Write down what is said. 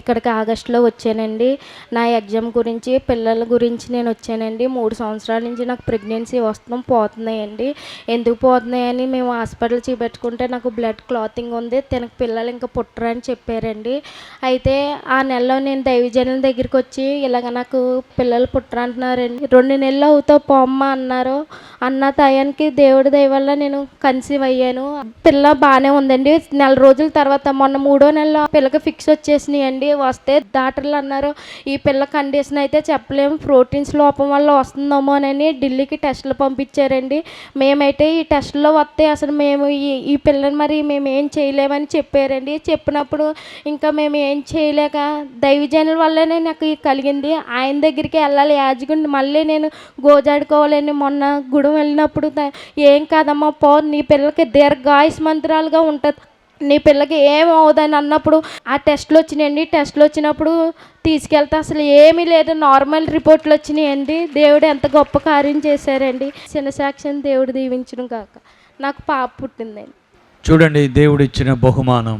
ఇక్కడికి ఆగస్టులో వచ్చానండి. నా ఎగ్జామ్ గురించి, పిల్లల గురించి నేను వచ్చానండి. 3 సంవత్సరాల నుంచి నాకు ప్రెగ్నెన్సీ వస్తున్నాం పోతున్నాయండి. ఎందుకు పోతున్నాయని మేము హాస్పిటల్ చూపెట్టుకుంటే నాకు బ్లడ్ క్లాతింగ్ ఉంది, తనకు పిల్లలు ఇంకా పుట్టరు అని చెప్పారండి. అయితే ఆ నెలలో నేను దైవజనుల దగ్గరికి వచ్చి ఇలాగ నాకు పిల్లలు పుట్టరు అంటున్నారండి. 2 నెలలు అవుతావు పోమ్మ అన్నారు. అన్న టయానికి దేవుడి దయ వల్ల నేను కన్సీవ్ అయ్యాను. పిల్ల బాగానే ఉందండి. నెల రోజుల తర్వాత మొన్న 3వ నెలలో పిల్లకి ఫిక్స్ వచ్చేసినాయండి. వస్తే డాక్టర్లు అన్నారు ఈ పిల్ల కండిషన్ అయితే చెప్పలేము, ప్రోటీన్స్ లోపం వల్ల వస్తుందేమోనని ఢిల్లీకి టెస్టులు పంపించారండి. మేమైతే ఈ టెస్టుల్లో వస్తే అసలు మేము ఈ పిల్లని మరి మేము ఏం చేయలేమని చెప్పారండి. చెప్పినప్పుడు ఇంకా మేము ఏం చేయలేక దైవజనుల వల్లనే నాకు కలిగింది. ఆయన దగ్గరికి వెళ్ళాలి యాజకుడిని మళ్ళీ నేను గోజాడుకోవాలని మొన్న గుడి వెళ్ళినప్పుడు ఏం కాదమ్మా పో, నీ పిల్లకి దీర్ఘాయుష్మంతురాలుగా ఉంటుంది, నీ పిల్లకి ఏం అవ్వదని అన్నప్పుడు ఆ టెస్టులు వచ్చినాయండి. టెస్టులు వచ్చినప్పుడు తీసుకెళ్తే అసలు ఏమీ లేదు, నార్మల్ రిపోర్ట్లు వచ్చినాయండి. దేవుడు ఎంత గొప్ప కార్యం చేశారండి. చిన్న సాక్ష్యం దేవుడు దీవించును కాక నాకు పాప పుట్టిందండి. చూడండి దేవుడు ఇచ్చిన బహుమానం.